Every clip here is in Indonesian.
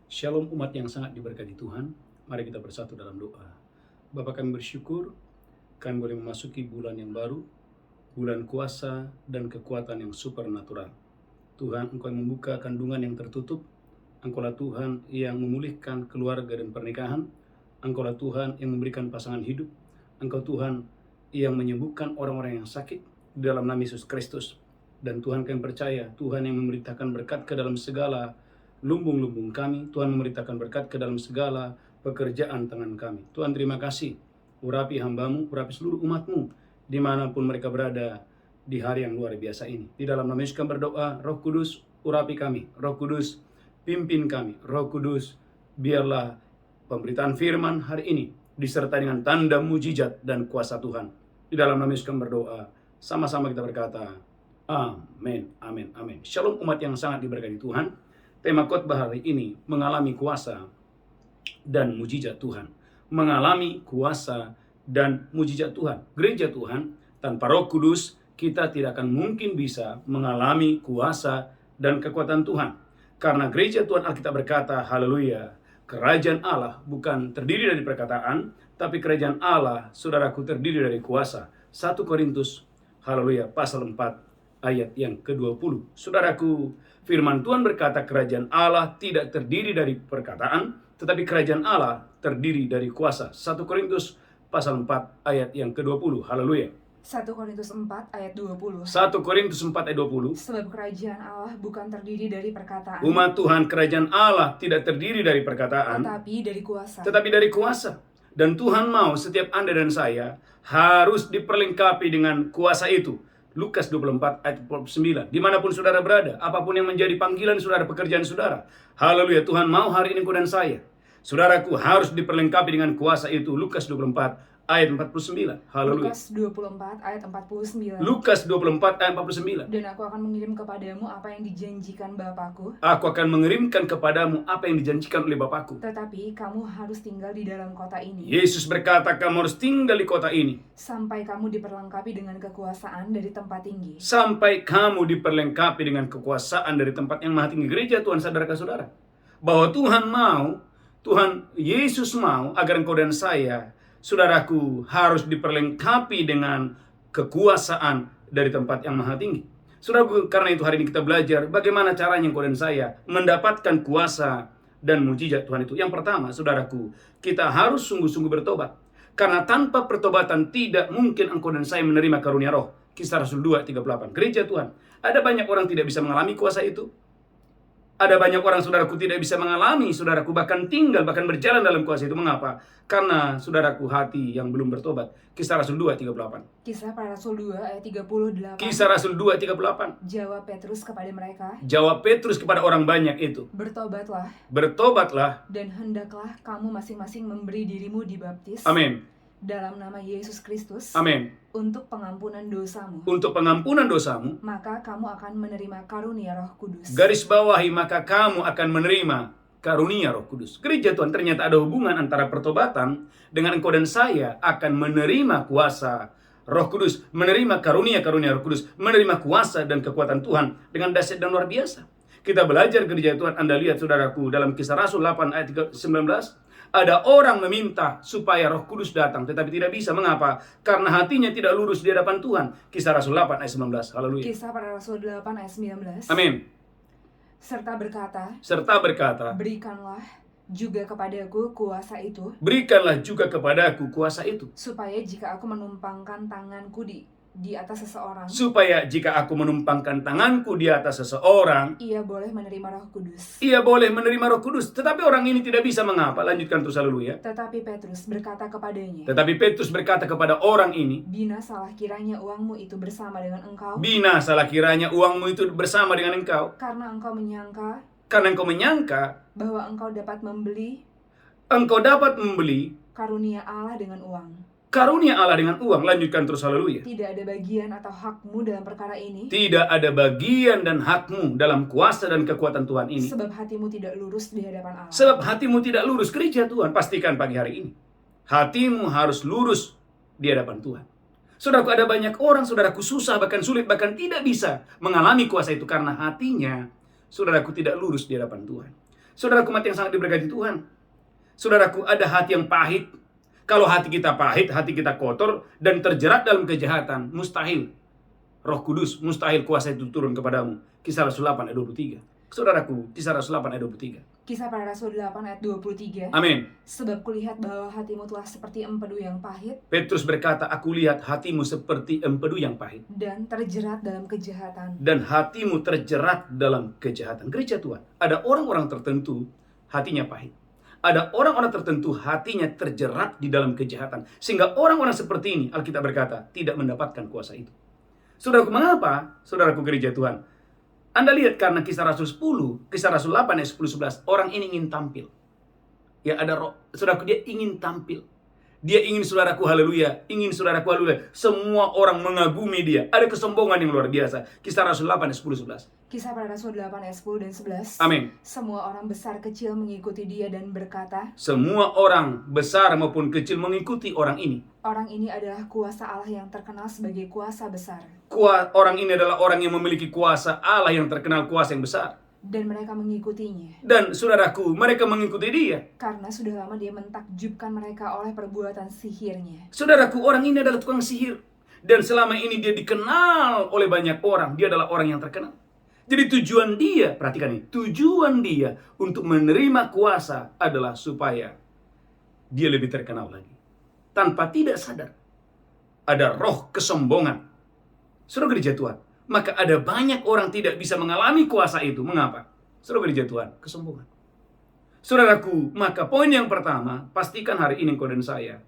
Shalom umat yang sangat diberkati Tuhan. Mari kita bersatu dalam doa. Bapa, kami bersyukur kami boleh memasuki bulan yang baru, bulan kuasa dan kekuatan yang supernatural. Tuhan, Engkau yang membuka kandungan yang tertutup. Engkaulah Tuhan yang memulihkan keluarga dan pernikahan. Engkaulah Tuhan yang memberikan pasangan hidup. Engkau Tuhan yang menyembuhkan orang-orang yang sakit di dalam nama Yesus Kristus. Dan Tuhan, kami percaya Tuhan yang memberitakan berkat ke dalam segala lumbung-lumbung kami. Tuhan memberitakan berkat ke dalam segala pekerjaan tangan kami. Tuhan, terima kasih. Urapi hamba-Mu, urapi seluruh umat-Mu dimanapun mereka berada di hari yang luar biasa ini. Di dalam nama Yesus kami berdoa. Roh Kudus, urapi kami. Roh Kudus, pimpin kami. Roh Kudus, biarlah pemberitaan firman hari ini disertai dengan tanda mujizat dan kuasa Tuhan. Di dalam nama Yesus kami berdoa. Sama-sama kita berkata, amin, amin, amin. Shalom umat yang sangat diberkati Tuhan. Tema khotbah hari ini mengalami kuasa dan mujizat Tuhan. Mengalami kuasa dan mujizat Tuhan. Gereja Tuhan, tanpa Roh Kudus, kita tidak akan mungkin bisa mengalami kuasa dan kekuatan Tuhan. Karena gereja Tuhan, Alkitab berkata, haleluya, kerajaan Allah bukan terdiri dari perkataan, tapi kerajaan Allah, saudaraku, terdiri dari kuasa. 1 Korintus, haleluya, pasal 4, ayat yang ke-20. Saudaraku, firman Tuhan berkata kerajaan Allah tidak terdiri dari perkataan, tetapi kerajaan Allah terdiri dari kuasa. 1 Korintus pasal 4 ayat yang ke-20. Haleluya. 1 Korintus 4 ayat 20. 1 Korintus 4 ayat 20. Sebab kerajaan Allah bukan terdiri dari perkataan, Umat Tuhan, kerajaan Allah tidak terdiri dari perkataan, tetapi dari kuasa. Dan Tuhan mau setiap Anda dan saya harus diperlengkapi dengan kuasa itu. Lukas 24 ayat 49. Dimanapun saudara berada, apapun yang menjadi panggilan saudara, pekerjaan saudara, haleluya, Tuhan mau hari ini engkau dan saya, saudaraku, harus diperlengkapi dengan kuasa itu. Lukas 24 ayat 49. Haleluya. Lukas 24 ayat 49. Lukas 24 ayat 49. Dan aku akan mengirim kepadamu apa yang dijanjikan Bapakku. Aku akan mengirimkan kepadamu apa yang dijanjikan oleh Bapakku. Tetapi kamu harus tinggal di dalam kota ini. Yesus berkata, kamu harus tinggal di kota ini sampai kamu diperlengkapi dengan kekuasaan dari tempat tinggi. Sampai kamu diperlengkapi dengan kekuasaan dari tempat yang maha tinggi. Gereja Tuhan, saudara saudara, bahwa Tuhan Yesus mau agar engkau dan saya, saudaraku, harus diperlengkapi dengan kekuasaan dari tempat yang maha tinggi. Saudaraku, karena itu hari ini kita belajar bagaimana caranya engkau dan saya mendapatkan kuasa dan mujizat Tuhan itu. Yang pertama, saudaraku, kita harus sungguh-sungguh bertobat. Karena tanpa pertobatan tidak mungkin engkau dan saya menerima karunia roh. Kisah Rasul 2:38. Gereja Tuhan, ada banyak orang tidak bisa mengalami kuasa itu. Ada banyak orang, saudaraku, tidak bisa mengalami, saudaraku, bahkan tinggal, bahkan berjalan dalam kuasa itu. Mengapa? Karena, saudaraku, hati yang belum bertobat. Kisah Rasul 2:38. Kisah para Rasul 2 ayat 38. Kisah Rasul 2:38. Jawab Petrus kepada mereka. Jawab Petrus kepada orang banyak itu. Bertobatlah. Dan hendaklah kamu masing-masing memberi dirimu dibaptis. Amin. Dalam nama Yesus Kristus. Amin. Untuk pengampunan dosamu. Untuk pengampunan dosamu. Maka kamu akan menerima karunia Roh Kudus. Garis bawahi, maka kamu akan menerima karunia Roh Kudus. Gereja Tuhan, ternyata ada hubungan antara pertobatan dengan engkau dan saya akan menerima kuasa Roh Kudus, menerima karunia Roh Kudus, menerima kuasa dan kekuatan Tuhan dengan dahsyat dan luar biasa. Kita belajar gereja Tuhan, Anda lihat saudaraku, dalam Kisah Rasul 8 ayat 19, ada orang meminta supaya Roh Kudus datang, tetapi tidak bisa. Mengapa? Karena hatinya tidak lurus di hadapan Tuhan. Kisah Rasul 8 ayat 19. Haleluya. Kisah para Rasul 8 ayat 19. Amin. Serta berkata, berikanlah juga kepadaku kuasa itu. Berikanlah juga kepadaku kuasa itu. Supaya jika aku menumpangkan tanganku di atas seseorang. Supaya jika aku menumpangkan tanganku di atas seseorang, ia boleh menerima Roh Kudus. Ia boleh menerima Roh Kudus. Tetapi orang ini tidak bisa. Mengapa? Lanjutkan terus, haleluya. Tetapi Petrus berkata kepada orang ini, Bina salah kiranya uangmu itu bersama dengan engkau. Bina salah kiranya uangmu itu bersama dengan engkau. Karena engkau menyangka bahwa engkau dapat membeli karunia Allah dengan uang. Karunia Allah dengan uang. Lanjutkan terus, haleluya. Tidak ada bagian atau hakmu dalam perkara ini. Tidak ada bagian dan hakmu dalam kuasa dan kekuatan Tuhan ini. Sebab hatimu tidak lurus di hadapan Allah. Sebab hatimu tidak lurus. Gereja Tuhan, pastikan pagi hari ini hatimu harus lurus di hadapan Tuhan. Saudaraku, ada banyak orang, saudaraku, susah, bahkan sulit, bahkan tidak bisa mengalami kuasa itu karena hatinya, saudaraku, tidak lurus di hadapan Tuhan. Saudaraku mati yang sangat diberkati Tuhan. Saudaraku, ada hati yang pahit. Kalau hati kita pahit, hati kita kotor, dan terjerat dalam kejahatan, mustahil Roh Kudus, mustahil kuasa itu turun kepadamu. Kisah Rasul 8 ayat 23. Saudaraku, Kisah Rasul 8 ayat 23. Kisah Para Rasul 8 ayat 23. Amin. Sebab kulihat bahwa hatimu telah seperti empedu yang pahit, Petrus berkata, aku lihat hatimu seperti empedu yang pahit. dan terjerat dalam kejahatan. Dan hatimu terjerat dalam kejahatan. Gereja Tuhan, ada orang-orang tertentu hatinya pahit. Ada orang-orang tertentu hatinya terjerat di dalam kejahatan. Sehingga orang-orang seperti ini, Alkitab berkata, tidak mendapatkan kuasa itu. Saudaraku, mengapa? Saudaraku gereja Tuhan, Anda lihat karena Kisah Rasul 10, Kisah Rasul 8 ayat 10-11, orang ini ingin tampil. Ya, ada roh, saudaraku, dia ingin tampil. Dia ingin, saudaraku, haleluya, ingin, saudaraku, haleluya, semua orang mengagumi dia. Ada kesombongan yang luar biasa. Kisah Rasul 8 ayat 10-11. Kisah Para Rasul 8 ayat 10 dan 11. Amin. Semua orang besar kecil mengikuti dia dan berkata, Semua orang besar maupun kecil mengikuti orang ini. orang ini adalah kuasa Allah yang terkenal sebagai kuasa besar. Orang ini adalah orang yang memiliki kuasa Allah yang terkenal kuasa yang besar. Dan mereka mengikutinya. Dan saudaraku, mereka mengikuti dia. Karena sudah lama dia mentakjubkan mereka oleh perbuatan sihirnya. Saudaraku, orang ini adalah tukang sihir. Dan selama ini dia dikenal oleh banyak orang. Dia adalah orang yang terkenal. Jadi tujuan dia, perhatikan ini, tujuan dia untuk menerima kuasa adalah supaya dia lebih terkenal lagi. Tanpa tidak sadar, ada roh kesombongan. Saudara gereja Tuhan, maka ada banyak orang tidak bisa mengalami kuasa itu. Mengapa? Saudara gereja Tuhan, kesombongan. Saudaraku, maka poin yang pertama, pastikan hari ini kau dan saya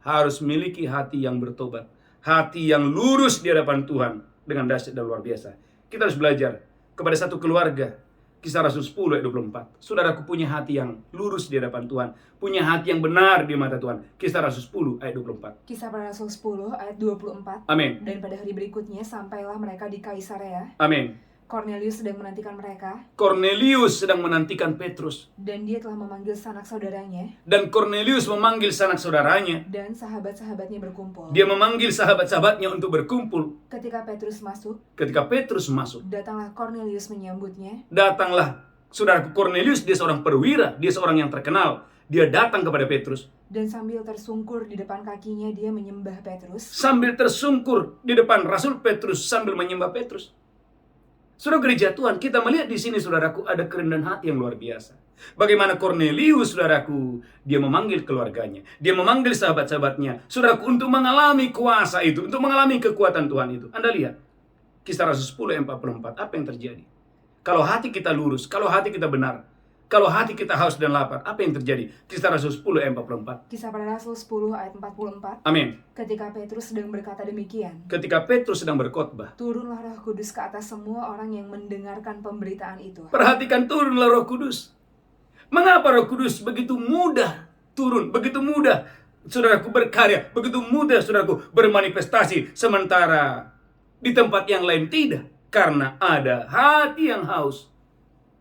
harus memiliki hati yang bertobat. Hati yang lurus di hadapan Tuhan dengan dahsyat dan luar biasa. Kita harus belajar kepada satu keluarga. Kisah Rasul 10 ayat 24. Saudaraku punya hati yang lurus di hadapan Tuhan. Punya hati yang benar di mata Tuhan. Kisah Rasul 10 ayat 24. Kisah Para Rasul 10 ayat 24. Amin. Dan pada hari berikutnya sampailah mereka di Kaisarea. Amin. Cornelius sedang menantikan mereka. Cornelius sedang menantikan Petrus. Dan dia telah memanggil sanak saudaranya. Dan Cornelius memanggil sanak saudaranya. Dan sahabat-sahabatnya berkumpul. Dia memanggil sahabat-sahabatnya untuk berkumpul. Ketika Petrus masuk, datanglah Cornelius menyambutnya. Datanglah, saudaraku, Cornelius, dia seorang perwira, dia seorang yang terkenal. Dia datang kepada Petrus. Dan sambil tersungkur di depan kakinya, dia menyembah Petrus. Sambil tersungkur di depan Rasul Petrus, sambil menyembah Petrus. Saudara gereja Tuhan, kita melihat di sini, saudaraku, ada kerendahan hati yang luar biasa. Bagaimana Cornelius, saudaraku, dia memanggil keluarganya, dia memanggil sahabat-sahabatnya, saudaraku, untuk mengalami kuasa itu, untuk mengalami kekuatan Tuhan itu. Anda lihat, Kisah Rasul 10 ayat 44, apa yang terjadi? Kalau hati kita lurus, kalau hati kita benar, kalau hati kita haus dan lapar, apa yang terjadi? Kisah Rasul 10 ayat 44. Kisah Para Rasul 10 ayat 44. Amin. Ketika Petrus sedang berkata demikian, Ketika Petrus sedang berkhotbah, turunlah Roh Kudus ke atas semua orang yang mendengarkan pemberitaan itu. perhatikan, turunlah Roh Kudus. Mengapa Roh Kudus begitu mudah turun, begitu mudah, saudaraku, berkarya, begitu mudah, saudaraku, bermanifestasi, sementara di tempat yang lain tidak? Karena ada hati yang haus,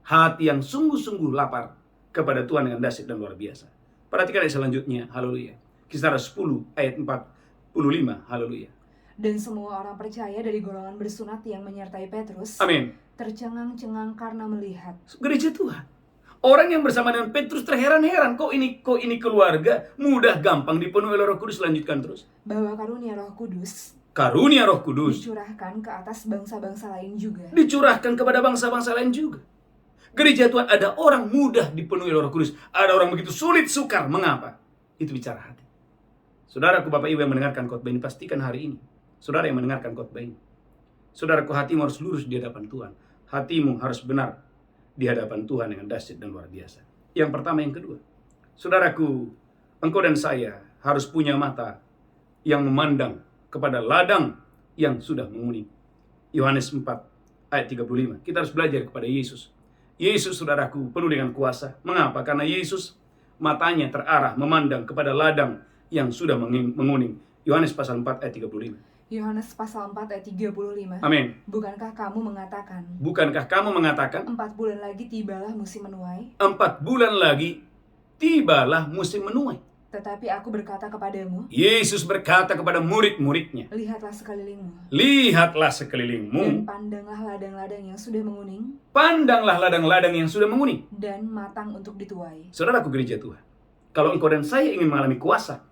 hati yang sungguh-sungguh lapar kepada Tuhan dengan dahsyat dan luar biasa. Perhatikan ayat selanjutnya, haleluya. Kisah Rasul 10 ayat 45, haleluya. Dan semua orang percaya dari golongan bersunat yang menyertai Petrus, Amin. tercengang-cengang karena melihat. Gereja Tuhan, orang yang bersama dengan Petrus terheran-heran, kok ini keluarga mudah gampang dipenuhi oleh Roh Kudus. Lanjutkan terus. Bahwa karunia Roh Kudus dicurahkan ke atas bangsa-bangsa lain juga. Dicurahkan kepada bangsa-bangsa lain juga. Gereja Tuhan, ada orang mudah dipenuhi oleh Roh Kudus, ada orang begitu sulit sukar. Mengapa? Itu bicara hati. Saudaraku, Bapak Ibu yang mendengarkan khotbah ini, pastikan hari ini, saudara yang mendengarkan khotbah ini, saudaraku, hatimu harus lurus di hadapan Tuhan. Hatimu harus benar di hadapan Tuhan dengan dahsyat dan luar biasa. Yang pertama, yang kedua, saudaraku, engkau dan saya harus punya mata yang memandang kepada ladang yang sudah menguning. Yohanes 4 ayat 35. Kita harus belajar kepada Yesus. Yesus, saudaraku, penuh dengan kuasa. Mengapa? Karena Yesus matanya terarah memandang kepada ladang yang sudah menguning. Yohanes pasal 4 ayat 35. Yohanes pasal 4 ayat 35. Amin. Bukankah kamu mengatakan 4 bulan lagi tibalah musim menuai? 4 bulan lagi tibalah musim menuai. Tetapi aku berkata kepadamu, Yesus berkata kepada murid-muridnya, lihatlah sekelilingmu, lihatlah dan sekelilingmu, pandanglah ladang-ladang yang sudah menguning pandanglah ladang-ladang yang sudah menguning. dan matang untuk dituai. Saudaraku gereja Tuhan, kalau engkau dan saya ingin mengalami kuasa,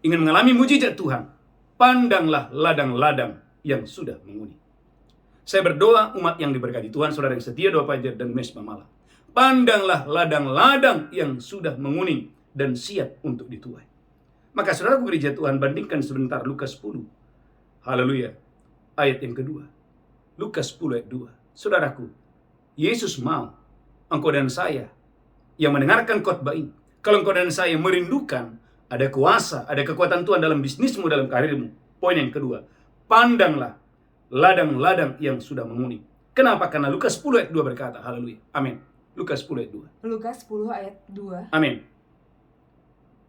ingin mengalami mujizat Tuhan, pandanglah ladang-ladang yang sudah menguning. Saya berdoa umat yang diberkati Tuhan, saudara yang setia doa Fajar dan Mesbah Malam, pandanglah ladang-ladang yang sudah menguning dan siap untuk dituai. Maka saudaraku gereja Tuhan, bandingkan sebentar Lukas 10. Haleluya. Ayat yang kedua. Lukas 10 ayat 2. Saudaraku, Yesus mau engkau dan saya yang mendengarkan khotbah ini, kalau engkau dan saya merindukan ada kuasa, ada kekuatan Tuhan dalam bisnismu, dalam karirmu. Poin yang kedua, pandanglah ladang-ladang yang sudah menguning. Kenapa? Karena Lukas 10 ayat 2 berkata, haleluya, amin. Lukas 10 ayat 2. Lukas 10 ayat 2. Amin.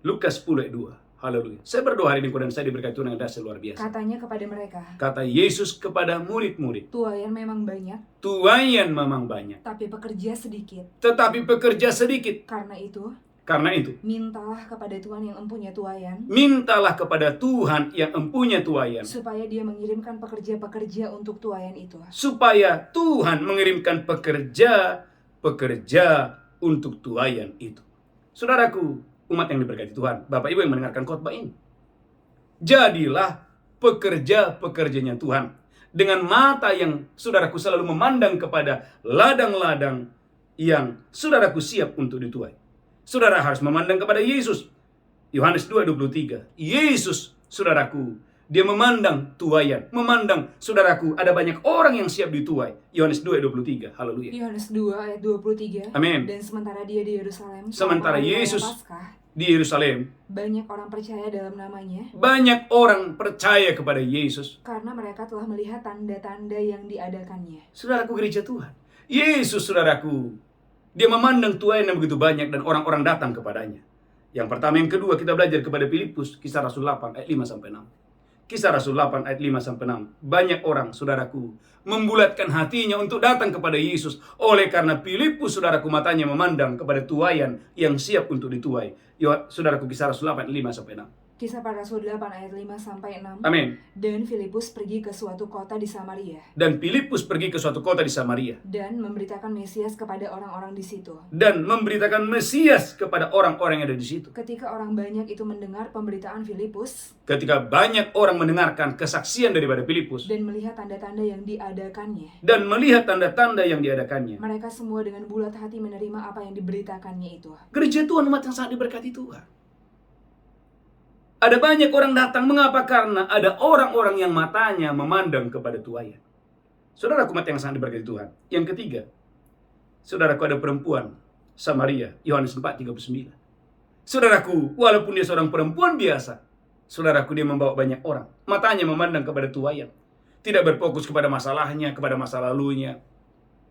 Lukas 10 ayat 2. Haleluya. Saya berdoa hari ini dan saya diberkati Tuhan yang dahsyat luar biasa. Katanya kepada mereka, Kata Yesus kepada murid-murid, tuaian memang banyak, tuaian memang banyak, tapi pekerja sedikit. tetapi pekerja sedikit. Karena itu, mintalah kepada Tuhan yang empunya tuaian, mintalah kepada Tuhan yang empunya tuaian, supaya dia mengirimkan pekerja-pekerja untuk tuaian itu. supaya Tuhan mengirimkan pekerja untuk tuaian itu. Saudaraku, umat yang diberkati Tuhan, Bapak Ibu yang mendengarkan khotbah ini, jadilah pekerja-pekerjanya Tuhan dengan mata yang saudaraku selalu memandang kepada ladang-ladang yang saudaraku siap untuk dituai. Saudara harus memandang kepada Yesus. Yohanes 2:23. Yesus, saudaraku, dia memandang tuaian, memandang saudaraku ada banyak orang yang siap dituai. Yohanes 2:23. Haleluya. Yohanes 2 ayat 23. Amin. Dan sementara dia di Yerusalem, Sementara selama hari raya Yesus Paskah, di Yerusalem, banyak orang percaya dalam namanya, banyak orang percaya kepada Yesus karena mereka telah melihat tanda-tanda yang diadakannya. Saudaraku gereja Tuhan, Yesus saudaraku, dia memandang tuaian yang begitu banyak dan orang-orang datang kepadanya. Yang pertama, yang kedua, kita belajar kepada Filipus, Kisah Rasul 8 ayat 5-6. Kisah Rasul 8 ayat 5-6. Banyak orang, saudaraku, membulatkan hatinya untuk datang kepada Yesus. Oleh karena Filipus, saudaraku, matanya memandang kepada tuaian yang siap untuk dituai. Saudaraku, Kisah Rasul 8 5-6. Kisah Para Rasul 8 ayat 5-6. Amin. Dan Filipus pergi ke suatu kota di Samaria, Dan Filipus pergi ke suatu kota di Samaria dan memberitakan Mesias kepada orang-orang di situ. dan memberitakan Mesias kepada orang-orang yang ada di situ. Ketika orang banyak itu mendengar pemberitaan Filipus Ketika banyak orang mendengarkan kesaksian daripada Filipus dan melihat tanda-tanda yang diadakannya, dan melihat tanda-tanda yang diadakannya, mereka semua dengan bulat hati menerima apa yang diberitakannya itu. gereja Tuhan, umat yang sangat diberkati Tuhan, ada banyak orang datang. Mengapa? Karena ada orang-orang yang matanya memandang kepada tuaian. Saudaraku umat yang sangat diberkati Tuhan. Yang ketiga, saudaraku, ada perempuan Samaria, Yohanes 4:39. Saudaraku, walaupun dia seorang perempuan biasa, saudaraku, dia membawa banyak orang. Matanya memandang kepada tuaian. Tidak berfokus kepada masalahnya, kepada masa lalunya.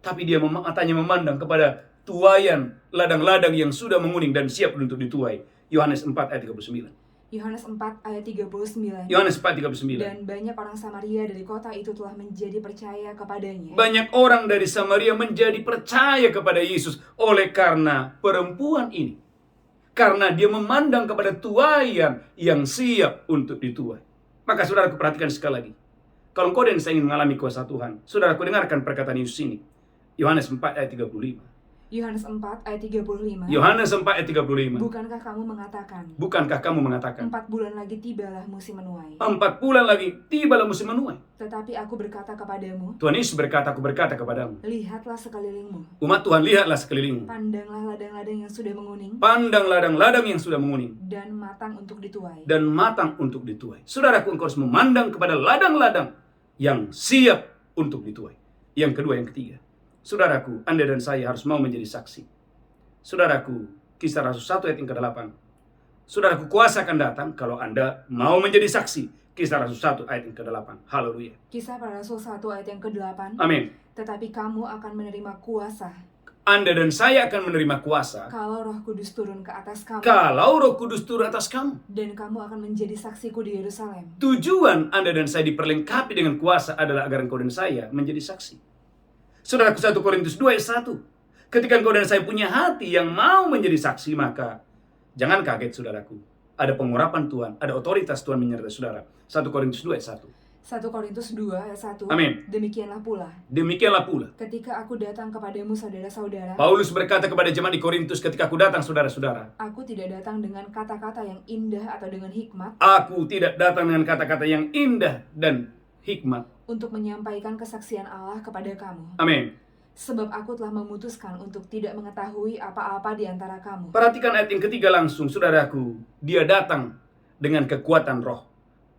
Tapi dia matanya memandang kepada tuaian, ladang-ladang yang sudah menguning dan siap untuk dituai. Yohanes 4 ayat 39. Yohanes 4 ayat 39. Yohanes 4:39. Dan banyak orang Samaria dari kota itu telah menjadi percaya kepadanya. Banyak orang dari Samaria menjadi percaya kepada Yesus oleh karena perempuan ini. Karena dia memandang kepada tuaian yang siap untuk dituai. Maka saudaraku, perhatikan sekali lagi. Kalau engkau dan saya ingin mengalami kuasa Tuhan, saudaraku, dengarkan perkataan Yesus ini. Yohanes 4 ayat 35. Yohanes 4 ayat 35. Yohanes 4 ayat 35. Bukankah kamu mengatakan, 4 bulan lagi tibalah musim menuai. 4 bulan lagi tibalah musim menuai. Tetapi aku berkata kepadamu, Tuhan Yesus berkata, aku berkata kepadamu. lihatlah sekelilingmu. Umat Tuhan, lihatlah sekelilingmu. Pandanglah ladang-ladang yang sudah menguning. Pandang ladang-ladang yang sudah menguning. Dan matang untuk dituai. Dan matang untuk dituai. Saudaraku, engkau harus memandang kepada ladang-ladang yang siap untuk dituai. Yang kedua, yang ketiga. Saudaraku, Anda dan saya harus mau menjadi saksi. Saudaraku, Kisah Rasul 1 ayat yang ke-8. Saudaraku, kuasa akan datang kalau Anda mau menjadi saksi. Kisah Rasul 1 ayat yang ke-8. Haleluya. Kisah Para Rasul 1 ayat yang ke-8. Amin. Tetapi kamu akan menerima kuasa Anda dan saya akan menerima kuasa kalau Roh Kudus turun ke atas kamu. kalau Roh Kudus turun atas kamu. Dan kamu akan menjadi saksiku di Yerusalem. Tujuan Anda dan saya diperlengkapi dengan kuasa adalah agar engkau dan saya menjadi saksi. Saudaraku, 1 Korintus 2 ayat 1. Ketika engkau dan saya punya hati yang mau menjadi saksi, maka Jangan kaget saudaraku. Ada pengurapan Tuhan, ada otoritas Tuhan menyertai saudara. 1 Korintus 2 ayat 1. 1 Korintus 2 ayat 1. Amin. Demikianlah pula, Demikianlah pula ketika aku datang kepadamu saudara-saudara, Paulus berkata kepada jemaat di Korintus ketika aku datang saudara-saudara, aku tidak datang dengan kata-kata yang indah atau dengan hikmat aku tidak datang dengan kata-kata yang indah dan hikmat. untuk menyampaikan kesaksian Allah kepada kamu. Amin. Sebab aku telah memutuskan untuk tidak mengetahui apa-apa di antara kamu. Perhatikan ayat yang ketiga langsung, saudaraku. Dia datang dengan kekuatan roh.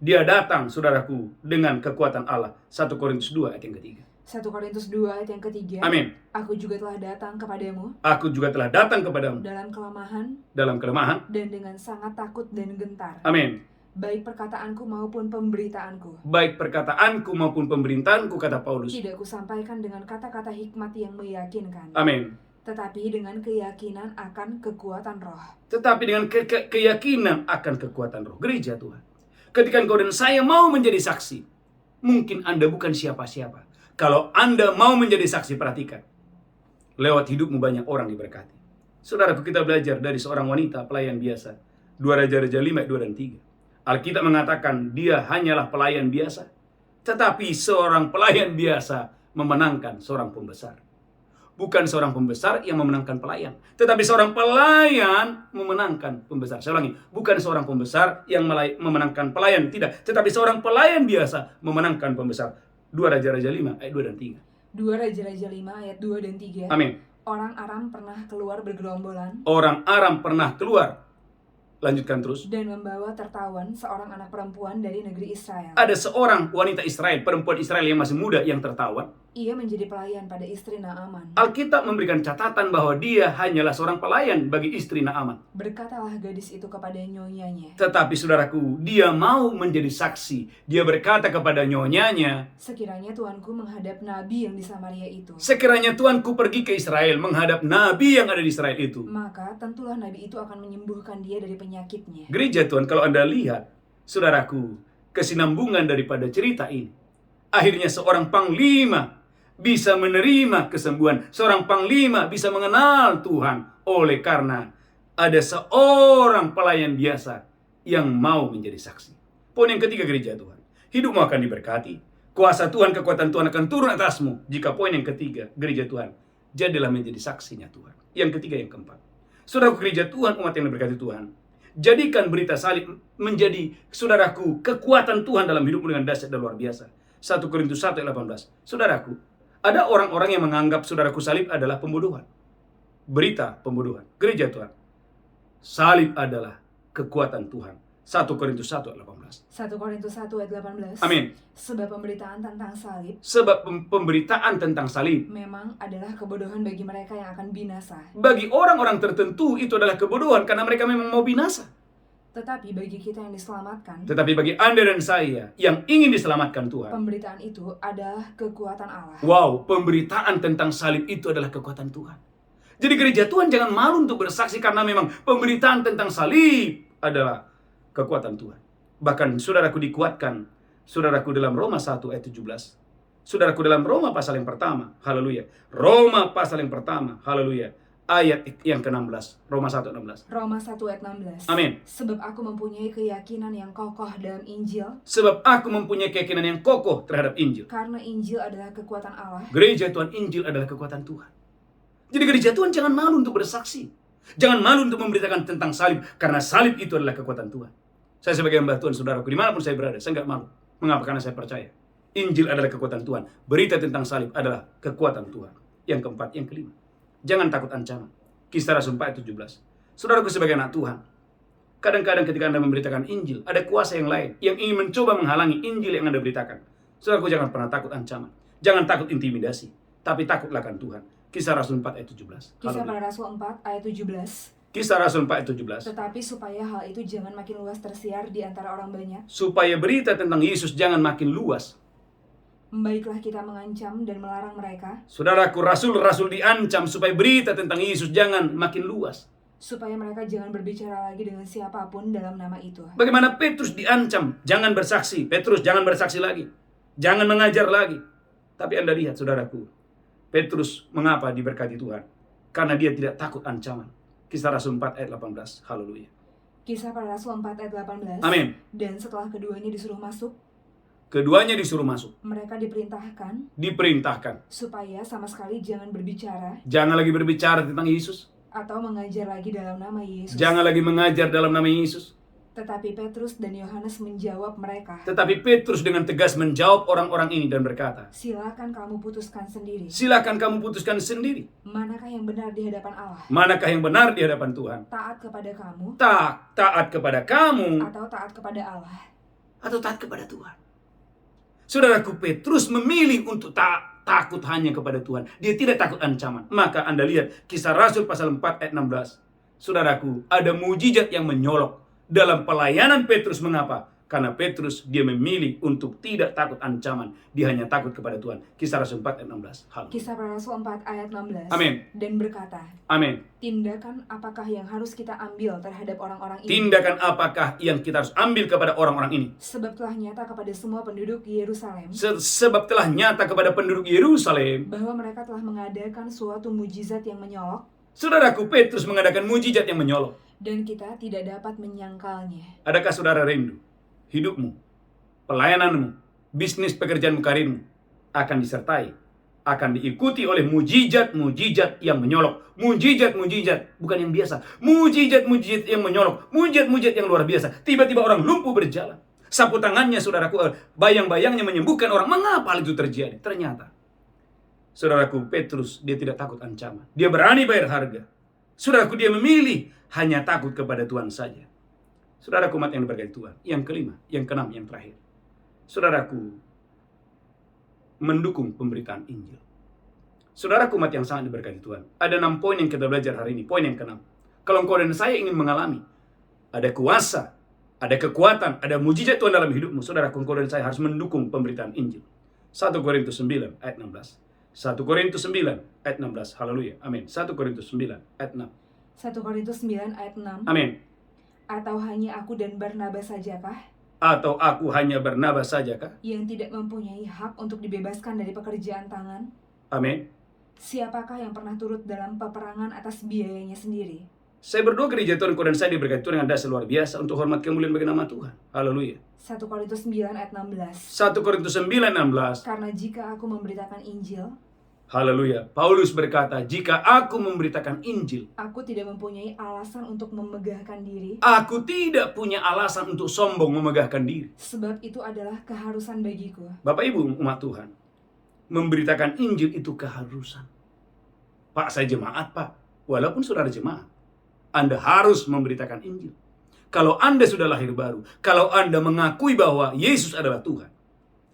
Dia datang, saudaraku, dengan kekuatan Allah. 1 Korintus 2 ayat yang ketiga. 1 Korintus 2 ayat yang ketiga. Amin. Aku juga telah datang kepadamu Aku juga telah datang kepadamu dalam kelemahan dan dengan sangat takut dan gentar. Amin. Baik perkataanku maupun pemberitaanku. Baik perkataanku maupun pemerintahanku, kata Paulus. Tidak kusampaikan dengan kata-kata hikmat yang meyakinkan. Amin. Tetapi dengan keyakinan akan kekuatan roh. Tetapi dengan keyakinan akan kekuatan roh. Gereja Tuhan, ketika engkau dan saya mau menjadi saksi, mungkin Anda bukan siapa-siapa. Kalau Anda mau menjadi saksi, perhatikan. Lewat hidupmu banyak orang diberkati. Saudaraku, kita belajar dari seorang wanita pelayan biasa. 2 Raja-Raja 5 ayat 2 dan 3. Alkitab mengatakan dia hanyalah pelayan biasa. Tetapi seorang pelayan biasa memenangkan seorang pembesar. Bukan seorang pembesar yang memenangkan pelayan, tetapi seorang pelayan memenangkan pembesar. Saya ulangi, bukan seorang pembesar yang memenangkan pelayan, tidak. Tetapi seorang pelayan biasa memenangkan pembesar. 2 Raja-Raja 5 ayat 2 dan 3. 2 Raja-Raja 5 ayat 2 dan 3. Amin. Orang Aram pernah keluar bergerombolan. Orang Aram pernah keluar. Lanjutkan terus. Dan membawa tertawan seorang anak perempuan dari negeri Israel. Ada seorang wanita Israel, perempuan Israel yang masih muda yang tertawan. Ia menjadi pelayan pada istri Naaman. Alkitab memberikan catatan bahwa dia hanyalah seorang pelayan bagi istri Naaman. Berkatalah gadis itu kepada nyonyanya. Tetapi saudaraku, dia mau menjadi saksi. Dia berkata kepada nyonyanya, sekiranya tuanku menghadap nabi yang di Samaria itu, sekiranya tuanku pergi ke Israel menghadap nabi yang ada di Israel itu, maka tentulah nabi itu akan menyembuhkan dia dari penyakitnya. Gereja Tuhan, kalau Anda lihat, saudaraku, kesinambungan daripada cerita ini. Akhirnya seorang panglima bisa menerima kesembuhan. Seorang panglima bisa mengenal Tuhan oleh karena ada seorang pelayan biasa yang mau menjadi saksi. Poin yang ketiga, gereja Tuhan, hidupmu akan diberkati. Kuasa Tuhan, kekuatan Tuhan akan turun atasmu. Jika poin yang ketiga, gereja Tuhan, jadilah menjadi saksinya Tuhan. Yang ketiga, yang keempat, saudaraku gereja Tuhan, umat yang diberkati Tuhan, jadikan berita salib menjadi, saudaraku, kekuatan Tuhan dalam hidupmu dengan dahsyat dan luar biasa. 1 Korintus 1 ayat 18. Saudaraku, ada orang-orang yang menganggap saudaraku salib adalah pembunuhan. Berita pembunuhan. Gereja Tuhan, salib adalah kekuatan Tuhan. 1 Korintus 1 ayat 18. 1 Korintus 1 ayat 18. Amin. Sebab pemberitaan tentang salib, sebab pemberitaan tentang salib memang adalah kebodohan bagi mereka yang akan binasa. Bagi orang-orang tertentu itu adalah kebodohan karena mereka memang mau binasa. Tetapi bagi kita yang diselamatkan, Tetapi bagi Anda dan saya yang ingin diselamatkan Tuhan, pemberitaan itu adalah kekuatan Allah. wow, pemberitaan tentang salib itu adalah kekuatan Tuhan. Jadi gereja Tuhan jangan malu untuk bersaksi karena memang pemberitaan tentang salib adalah kekuatan Tuhan. Bahkan saudaraku dikuatkan, saudaraku dalam Roma 1 ayat 17. Saudaraku dalam Roma pasal yang pertama, haleluya. Roma pasal yang pertama, haleluya. Ayat yang ke-16, Roma 1 ayat 16. Roma 1 ayat 16. Amin. Sebab aku mempunyai keyakinan yang kokoh dalam Injil. Sebab aku mempunyai keyakinan yang kokoh terhadap Injil. Karena Injil adalah kekuatan Allah. Gereja Tuhan, Injil adalah kekuatan Tuhan. Jadi gereja Tuhan jangan malu untuk bersaksi. Jangan malu untuk memberitakan tentang salib. Karena salib itu adalah kekuatan Tuhan. Saya sebagai hamba Tuhan, saudaraku, dimanapun saya berada, saya nggak malu. Mengapa? Karena saya percaya. Injil adalah kekuatan Tuhan. Berita tentang salib adalah kekuatan Tuhan. Yang keempat, yang kelima, jangan takut ancaman. Kisah Rasul 4 ayat 17. Saudaraku sebagai anak Tuhan, kadang-kadang ketika Anda memberitakan Injil, ada kuasa yang lain yang ingin mencoba menghalangi Injil yang Anda beritakan. Saudaraku, jangan pernah takut ancaman. Jangan takut intimidasi. Tapi takutlah akan Tuhan. Kisah Rasul 4 ayat 17. Kisah para Rasul 4 ayat 17. Kisah Rasul 4 ayat 17. Tetapi supaya hal itu jangan makin luas tersiar di antara orang banyak, supaya berita tentang Yesus jangan makin luas, baiklah kita mengancam dan melarang mereka, saudaraku, rasul-rasul diancam supaya berita tentang Yesus jangan makin luas. supaya mereka jangan berbicara lagi dengan siapapun dalam nama itu. Bagaimana Petrus diancam, jangan bersaksi. Petrus, jangan bersaksi lagi. Jangan mengajar lagi. Tapi Anda lihat, saudaraku, Petrus mengapa diberkati Tuhan? Karena dia tidak takut ancaman. Kisah Rasul 4 ayat 18. Haleluya. Kisah Para Rasul 4 ayat 18. Amin. Dan setelah keduanya disuruh masuk, Keduanya disuruh masuk. mereka Diperintahkan. supaya sama sekali jangan berbicara Jangan lagi berbicara tentang Yesus. atau mengajar lagi dalam nama Yesus. Jangan lagi mengajar dalam nama Yesus. Tetapi Petrus dan Yohanes menjawab mereka, Tetapi Petrus dengan tegas menjawab orang-orang ini dan berkata, silakan kamu putuskan sendiri. silakan kamu putuskan sendiri. Manakah yang benar di hadapan Allah? Manakah yang benar di hadapan Tuhan? Taat kepada kamu Taat kepada kamu atau taat kepada Allah? atau taat kepada Tuhan? Saudaraku, Petrus memilih untuk takut hanya kepada Tuhan. Dia tidak takut ancaman. Maka Anda lihat Kisah Rasul pasal 4 ayat 16. Saudaraku, ada mujizat yang menyolok dalam pelayanan Petrus. Mengapa? Karena Petrus dia memilih untuk tidak takut ancaman. Dia hanya takut kepada Tuhan. Kisah Rasul 4 ayat 16. Haleluya. Kisah Para Rasul 4 ayat 16. Amin. Dan berkata, Amin. tindakan apakah yang harus kita ambil terhadap orang-orang ini? Tindakan apakah yang kita harus ambil kepada orang-orang ini? Sebab telah nyata kepada semua penduduk Yerusalem Sebab telah nyata kepada penduduk Yerusalem. bahwa mereka telah mengadakan suatu mujizat yang menyolok, Saudaraku, Petrus mengadakan mujizat yang menyolok. dan kita tidak dapat menyangkalnya. Adakah saudara rindu hidupmu, pelayananmu, bisnis pekerjaanmu, karirmu akan disertai, akan diikuti oleh mujizat-mujizat yang menyolok. Mujizat-mujizat bukan yang biasa. Mujizat-mujizat yang menyolok. Mujizat-mujizat yang luar biasa. Tiba-tiba orang lumpuh berjalan. Sapu tangannya, saudaraku, bayang-bayangnya menyembuhkan orang. Mengapa hal itu terjadi? Ternyata, saudaraku, Petrus dia tidak takut ancaman. Dia berani bayar harga. Saudaraku, dia memilih hanya takut kepada Tuhan saja. Saudaraku, umat yang diberkati Tuhan. Yang kelima, yang keenam, yang terakhir. Saudaraku, mendukung pemberitaan Injil. Saudaraku, umat yang sangat diberkati Tuhan. Ada 6 poin yang kita belajar hari ini. Poin yang keenam. Kalau engkau dan saya ingin mengalami ada kuasa, ada kekuatan, ada mujizat Tuhan dalam hidupmu, saudaraku, engkau dan saya harus mendukung pemberitaan Injil. 1 Korintus 9 ayat 16. 1 Korintus 9 ayat 16. Haleluya. Amin. 1 Korintus 9 ayat 6. 1 Korintus 9 ayat 6. Amin. Atau hanya aku dan Barnabas sajakah Atau aku hanya Barnabas sajakah? yang tidak mempunyai hak untuk dibebaskan dari pekerjaan tangan? Amin. Siapakah yang pernah turut dalam peperangan atas biayanya sendiri? Saya berdoa gereja Tuhan, kau dan saya diberkati Tuhan dengan dasar luar biasa untuk hormat kemuliaan bagi nama Tuhan. Haleluya. 1 Korintus 9 ayat 16. 1 Korintus 9 16. Karena jika aku memberitakan Injil, Haleluya. Paulus berkata, jika aku memberitakan Injil, aku tidak mempunyai alasan untuk memegahkan diri, aku tidak punya alasan untuk sombong memegahkan diri. sebab itu adalah keharusan bagiku. Bapak Ibu umat Tuhan, memberitakan Injil itu keharusan. Pak, saya jemaat, Pak. Walaupun saudara jemaat, Anda harus memberitakan Injil. Kalau Anda sudah lahir baru, kalau Anda mengakui bahwa Yesus adalah Tuhan,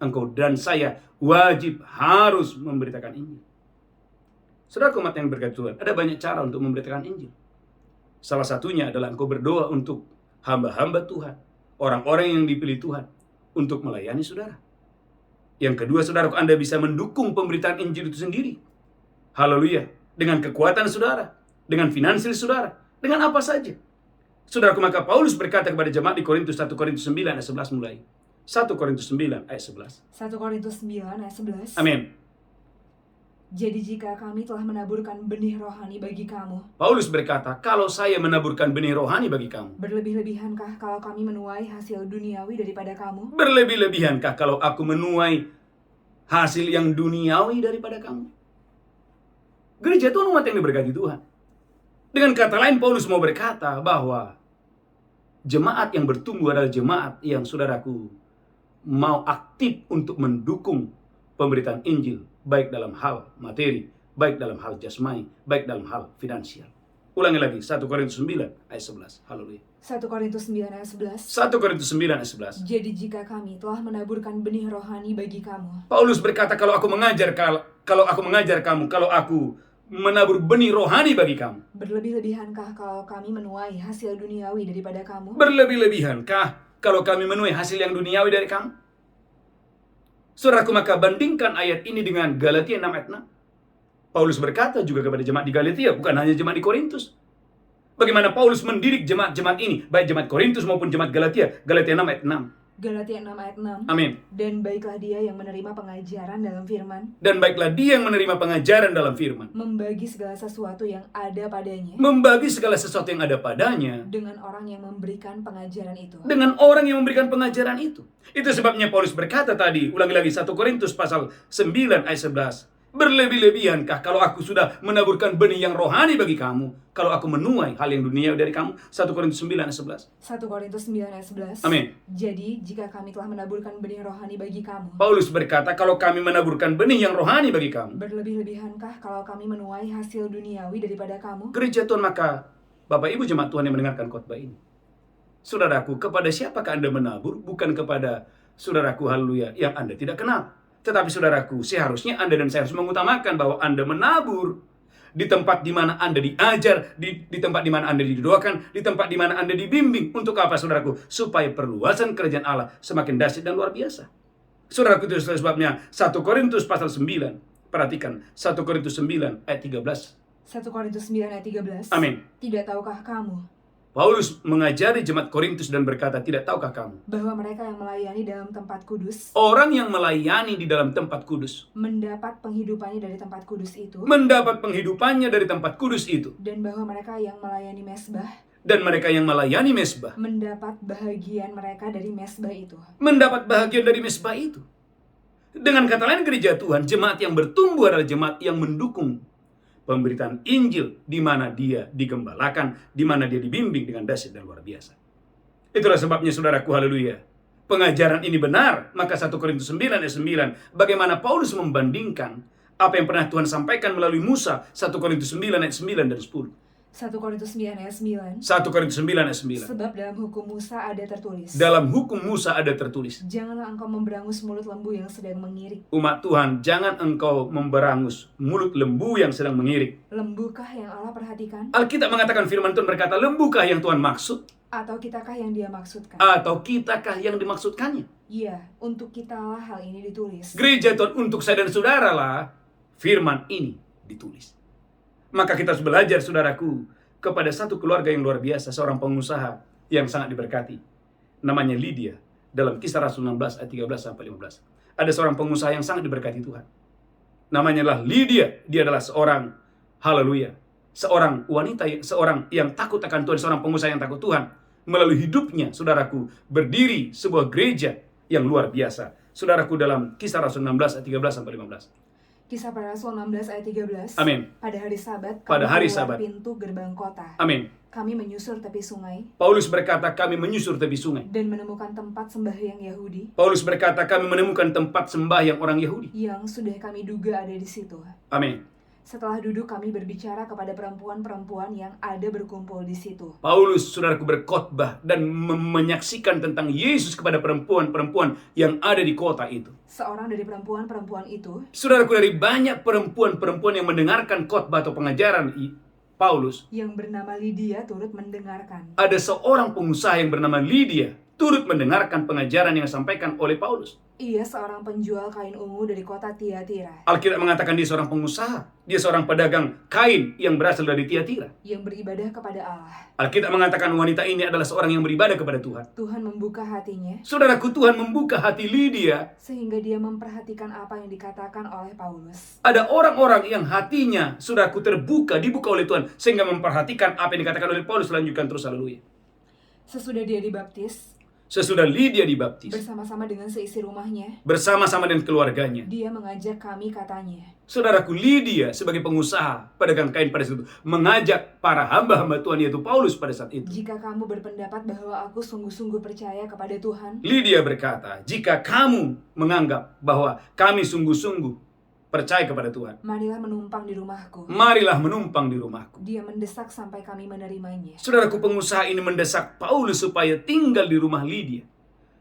engkau dan saya wajib harus memberitakan Injil. Saudara umat yang berkati Tuhan, ada banyak cara untuk memberitakan Injil. Salah satunya adalah engkau berdoa untuk hamba-hamba Tuhan, orang-orang yang dipilih Tuhan untuk melayani saudara. Yang kedua, saudaraku, Anda bisa mendukung pemberitaan Injil itu sendiri. Haleluya. Dengan kekuatan saudara, dengan finansial saudara, dengan apa saja. Saudaraku, maka Paulus berkata kepada jemaat di Korintus, 1 Korintus 9 ayat 11 mulai. 1 Korintus 9 ayat 11. 1 Korintus 9 ayat 11. Amin. Jadi jika kami telah menaburkan benih rohani bagi kamu, Paulus berkata, kalau saya menaburkan benih rohani bagi kamu, berlebih-lebihankah kalau kami menuai hasil duniawi daripada kamu? berlebih-lebihankah kalau aku menuai hasil yang duniawi daripada kamu? Gereja Tuhan, umat yang diberkati Tuhan. Dengan kata lain, Paulus mau berkata bahwa jemaat yang bertumbuh adalah jemaat yang, saudaraku, mau aktif untuk mendukung pemberitaan Injil, baik dalam hal materi, baik dalam hal jasmani, baik dalam hal finansial. Ulangi lagi, 1 Korintus 9 ayat 11. Haleluya. 1 Korintus 9 ayat 11. 1 Korintus 9 ayat 11. Jadi jika kami telah menaburkan benih rohani bagi kamu, Paulus berkata, kalau aku mengajar kamu, kalau aku menabur benih rohani bagi kamu, berlebih-lebihankah kalau kami menuai hasil duniawi daripada kamu? berlebih-lebihankah kalau kami menuai hasil yang duniawi dari kamu? Saudaraku, maka bandingkan ayat ini dengan Galatia 6 ayat 6. Paulus berkata juga kepada jemaat di Galatia, bukan hanya jemaat di Korintus. Bagaimana Paulus mendidik jemaat-jemaat ini, baik jemaat Korintus maupun jemaat Galatia. Galatia 6 ayat 6. Galatia 6 ayat 6. Amin. Dan baiklah dia yang menerima pengajaran dalam firman, Dan baiklah dia yang menerima pengajaran dalam firman, membagi segala sesuatu yang ada padanya membagi segala sesuatu yang ada padanya dengan orang yang memberikan pengajaran itu. dengan orang yang memberikan pengajaran itu. Itu sebabnya Paulus berkata tadi, ulangi lagi 1 Korintus pasal 9 ayat 11. Berlebih-lebihankah kalau aku sudah menaburkan benih yang rohani bagi kamu, kalau aku menuai hal yang duniawi dari kamu? 1 Korintus 9 ayat 11. 1 Korintus 9 ayat 11. Amin. Jadi jika kami telah menaburkan benih rohani bagi kamu, Paulus berkata, kalau kami menaburkan benih yang rohani bagi kamu, berlebih-lebihankah kalau kami menuai hasil duniawi daripada kamu? gereja Tuhan, maka Bapak Ibu jemaat Tuhan yang mendengarkan khotbah ini, saudaraku, kepada siapakah Anda menabur? Bukan kepada saudaraku, haleluya, yang Anda tidak kenal. Tetapi saudaraku, seharusnya Anda dan saya harus mengutamakan bahwa Anda menabur di tempat di mana Anda diajar, di tempat di mana Anda didoakan, di tempat di mana Anda dibimbing. Untuk apa, saudaraku? Supaya perluasan kerajaan Allah semakin dahsyat dan luar biasa. Saudaraku, itu sebabnya 1 Korintus pasal 9. Perhatikan, 1 Korintus 9 ayat 13. 1 Korintus 9 ayat 13. Amin. Tidak tahukah kamu Paulus mengajari jemaat Korintus dan berkata, tidak tahukah kamu bahwa mereka yang melayani dalam tempat kudus, orang yang melayani di dalam tempat kudus mendapat penghidupannya dari tempat kudus itu, mendapat penghidupannya dari tempat kudus itu, dan bahwa mereka yang melayani mesbah dan mereka yang melayani mesbah mendapat bahagian mereka dari mesbah itu. mendapat bahagian dari mesbah itu. Dengan kata lain, gereja Tuhan, jemaat yang bertumbuh adalah jemaat yang mendukung pemberitaan Injil, di mana dia digembalakan, di mana dia dibimbing dengan dahsyat dan luar biasa. Itulah sebabnya, saudaraku, haleluya, pengajaran ini benar. Maka 1 Korintus 9 ayat 9, bagaimana Paulus membandingkan apa yang pernah Tuhan sampaikan melalui Musa, 1 Korintus 9 ayat 9 dan 10. 1 Korintus 9 ayat 9. 1 Korintus 9 ayat 9. Sebab dalam hukum Musa ada tertulis, Dalam hukum Musa ada tertulis, janganlah engkau memberangus mulut lembu yang sedang mengirik. umat Tuhan, jangan engkau memberangus mulut lembu yang sedang mengirik. Lembukah yang Allah perhatikan? Alkitab mengatakan, firman Tuhan berkata, lembukah yang Tuhan maksud? Atau kitakah yang dia maksudkan? Atau kitakah yang dimaksudkannya? Iya, untuk kitalah hal ini ditulis. Gereja Tuhan, untuk saya dan saudara lah firman ini ditulis. Maka kita harus belajar, saudaraku, kepada satu keluarga yang luar biasa, seorang pengusaha yang sangat diberkati. Namanya Lydia. Dalam Kisah Rasul 16 ayat 13-15. Ada seorang pengusaha yang sangat diberkati Tuhan. Namanya lah Lydia. Dia adalah seorang, haleluya, seorang wanita, seorang yang takut akan Tuhan, seorang pengusaha yang takut Tuhan. Melalui hidupnya, saudaraku, berdiri sebuah gereja yang luar biasa. Saudaraku, dalam Kisah Rasul 16 ayat 13-15. Kisah Para Rasul 16 ayat 13. Amin. Pada hari Sabat, Pada hari keluar Sabat. pintu gerbang kota. Amin. Kami menyusur tepi sungai Paulus berkata, kami menyusur tepi sungai. dan menemukan tempat sembahyang Yahudi Paulus berkata, kami menemukan tempat sembahyang orang Yahudi. yang sudah kami duga ada di situ. Amin. Setelah duduk, kami berbicara kepada perempuan-perempuan yang ada berkumpul di situ. Paulus, saudaraku, berkhotbah dan menyaksikan tentang Yesus kepada perempuan-perempuan yang ada di kota itu. Seorang dari perempuan-perempuan itu, Saudaraku, dari banyak perempuan-perempuan yang mendengarkan khotbah atau pengajaran Paulus, yang bernama Lydia, turut mendengarkan. ada seorang pengusaha yang bernama Lydia turut mendengarkan pengajaran yang disampaikan oleh Paulus. Ia seorang penjual kain ungu dari kota Tiatira Alkitab mengatakan dia seorang pengusaha. Dia seorang pedagang kain yang berasal dari Tiatira. yang beribadah kepada Allah. Alkitab mengatakan wanita ini adalah seorang yang beribadah kepada Tuhan. Tuhan membuka hatinya Saudaraku, Tuhan membuka hati Lydia. sehingga dia memperhatikan apa yang dikatakan oleh Paulus. Ada orang-orang yang hatinya, saudaraku, terbuka, dibuka oleh Tuhan, sehingga memperhatikan apa yang dikatakan oleh Paulus. Lanjutkan terus, haleluya. Sesudah dia dibaptis, Sesudah Lydia dibaptis, bersama-sama dengan seisi rumahnya, bersama-sama dengan keluarganya, dia mengajak kami, katanya. saudaraku, Lydia sebagai pengusaha pedagang kain pada saat itu mengajak para hamba-hamba Tuhan, yaitu Paulus pada saat itu. Jika kamu berpendapat bahwa aku sungguh-sungguh percaya kepada Tuhan, Lydia berkata, jika kamu menganggap bahwa kami sungguh-sungguh percaya kepada Tuhan, marilah menumpang di rumahku. marilah menumpang di rumahku. Dia mendesak sampai kami menerimanya. Saudaraku, pengusaha ini mendesak Paulus supaya tinggal di rumah Lydia.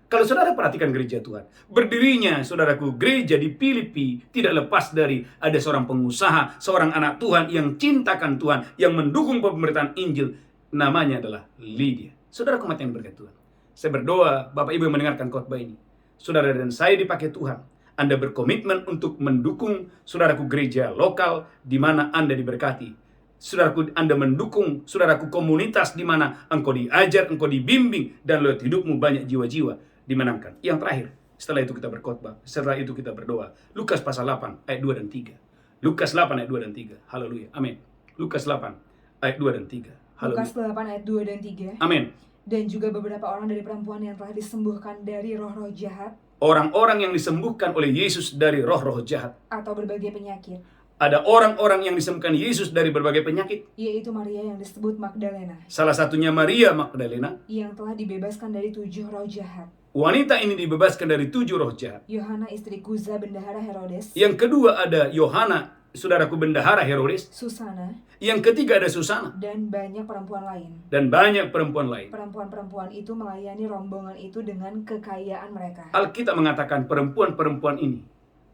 Kalau saudara perhatikan gereja Tuhan, berdirinya, saudaraku, gereja di Filipi tidak lepas dari ada seorang pengusaha, seorang anak Tuhan yang cintakan Tuhan, yang mendukung pemberitaan Injil. Namanya adalah Lydia. Saudaraku, mati yang berkat Tuhan, saya berdoa Bapak Ibu yang mendengarkan khotbah ini, saudara dan saya dipakai Tuhan. Anda berkomitmen untuk mendukung, saudaraku, gereja lokal di mana Anda diberkati. Saudaraku, Anda mendukung, saudaraku, komunitas di mana engkau diajar, engkau dibimbing, dan lewat hidupmu banyak jiwa-jiwa dimenangkan. Yang terakhir, setelah itu kita berkhotbah, setelah itu kita berdoa. Lukas pasal 8 ayat 2 dan 3. Lukas 8 ayat 2 dan 3. Haleluya. Amin. Lukas 8 ayat 2 dan 3. Haleluya. Lukas 8 ayat 2 dan 3. Amin. Dan juga beberapa orang dari perempuan yang telah disembuhkan dari roh-roh jahat Orang-orang yang disembuhkan oleh Yesus dari roh-roh jahat. atau berbagai penyakit, Ada orang-orang yang disembuhkan Yesus dari berbagai penyakit. yaitu Maria yang disebut Magdalena, Salah satunya Maria Magdalena. yang telah dibebaskan dari 7 roh jahat. Wanita ini dibebaskan dari 7 roh jahat. Yohana istri Kuza bendahara Herodes, Yang kedua ada Yohana, saudaraku, bendahara Herodes. Susana, Yang ketiga ada Susana. dan banyak perempuan lain. Dan banyak perempuan lain. Perempuan-perempuan itu melayani rombongan itu dengan kekayaan mereka. Alkitab mengatakan perempuan-perempuan ini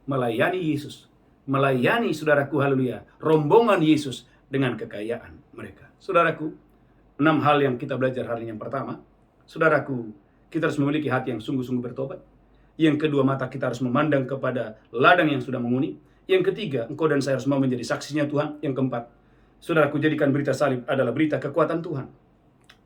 melayani Yesus. Melayani, saudaraku, haleluya, rombongan Yesus dengan kekayaan mereka. Saudaraku, 6 hal yang kita belajar hari ini. Yang pertama, saudaraku, kita harus memiliki hati yang sungguh-sungguh bertobat. Yang kedua, mata kita harus memandang kepada ladang yang sudah menguning. Yang ketiga, engkau dan saya harus mau menjadi saksinya Tuhan. Yang keempat, saudaraku, jadikan berita salib adalah berita kekuatan Tuhan.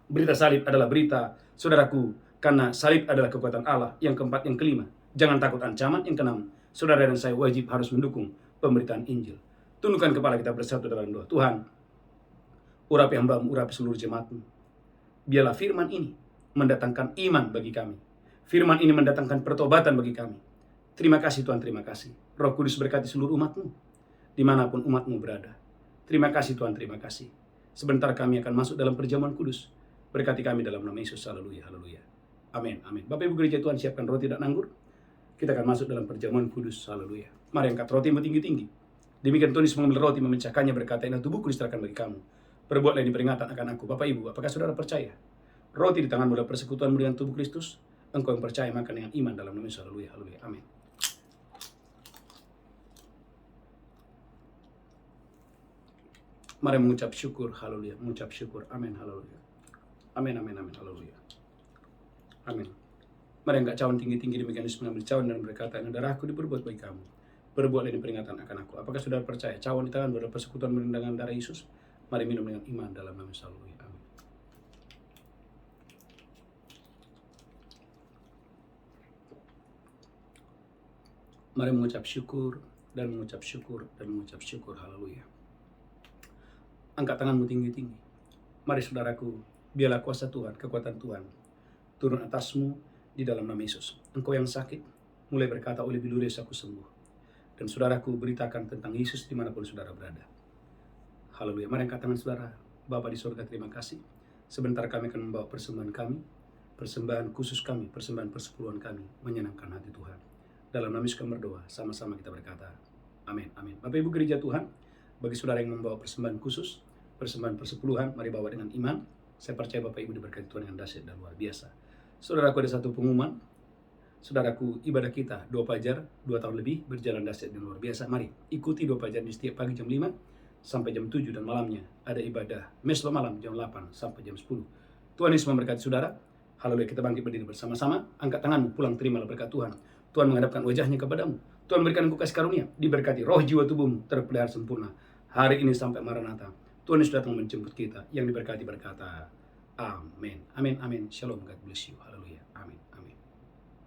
Berita salib adalah berita, saudaraku, karena salib adalah kekuatan Allah. Yang keempat, yang kelima, jangan takut ancaman. Yang keenam, saudara dan saya wajib harus mendukung pemberitaan Injil. Tundukkan kepala kita bersatu dalam doa. Tuhan, urapi hamba-Mu, urapi seluruh jemaat-Mu. Biarlah firman ini mendatangkan iman bagi kami. Firman ini mendatangkan pertobatan bagi kami. Terima kasih Tuhan, terima kasih. Roh Kudus berkati seluruh umat-Mu, dimanapun umat-Mu berada. Terima kasih Tuhan, terima kasih. Sebentar kami akan masuk dalam perjamuan kudus. Berkati kami dalam nama Yesus. Haleluya, haleluya. Amin, amin. Bapak Ibu Gereja Tuhan, siapkan roti dan anggur. Kita akan masuk dalam perjamuan kudus. Haleluya. Mari angkat rotimu tinggi-tinggi. Demikian Tuhan Yesus mengambil roti, memecahkannya, berkata, "Ini tubuhku diserahkan bagi kamu. Perbuatlah ini peringatan akan aku." Bapak Ibu, apakah saudara percaya? Roti di tanganmu adalah persekutuanmu dengan tubuh Kristus. Engkau yang percaya makan dengan iman dalam nama Yesus. Haleluya, haleluya. Amin. Mari mengucap syukur. Haleluya. Mengucap syukur. Amin. Haleluya. Amin, amin, amin. Haleluya. Amin. Mari angkat cawan tinggi-tinggi, demikian Yesus mengambil cawan dan berkata, "Ini darahku diperbuat bagi kamu. Perbuatlah ini peringatan akan aku." Apakah saudara percaya? Cawan di tangan adalah persekutuan dengan darah Yesus. Mari minum dengan iman dalam nama Yesus. Haleluya. Amin. Mari mengucap syukur dan mengucap syukur dan mengucap syukur. Haleluya. Angkat tanganmu tinggi-tinggi. Mari saudaraku, biarlah kuasa Tuhan, kekuatan Tuhan turun atasmu di dalam nama Yesus. Engkau yang sakit, mulai berkata, "Oleh bilures aku sembuh." Dan saudaraku, beritakan tentang Yesus dimanapun saudara berada. Haleluya. Mari angkat tangan saudara. Bapa di surga, terima kasih. Sebentar kami akan membawa persembahan kami, persembahan khusus kami, persembahan persepuluhan kami, menyenangkan hati Tuhan. Dalam nama Yesus kami berdoa, sama-sama kita berkata, amin, amin. Bapak Ibu Gereja Tuhan, bagi saudara yang membawa persembahan khusus, persembahan persepuluhan, mari bawa dengan iman. Saya percaya Bapak Ibu diberkati Tuhan yang dahsyat dan luar biasa. Saudaraku, ada satu pengumuman. Saudaraku, ibadah kita 2 Fajar, 2 tahun lebih, berjalan dahsyat dan luar biasa. Mari ikuti 2 Fajar di setiap pagi jam 5 sampai jam 7, dan malamnya ada ibadah mesbah malam jam 8 sampai jam 10. Tuhan Yesus memberkati saudara. Haleluya, kita bangkit berdiri bersama-sama. Angkat tanganmu, pulang terimalah berkat Tuhan. Tuhan menghadapkan wajahnya kepadamu. Tuhan berikan engkau kasih karunia. Diberkati roh, jiwa, tubuhmu terpelihara sempurna hari ini sampai Maranatha. Tuhan Yesus datang menjemput kita. Yang diberkati berkata, amin. Amin, amin. Shalom, God bless you. Haleluya. Amin.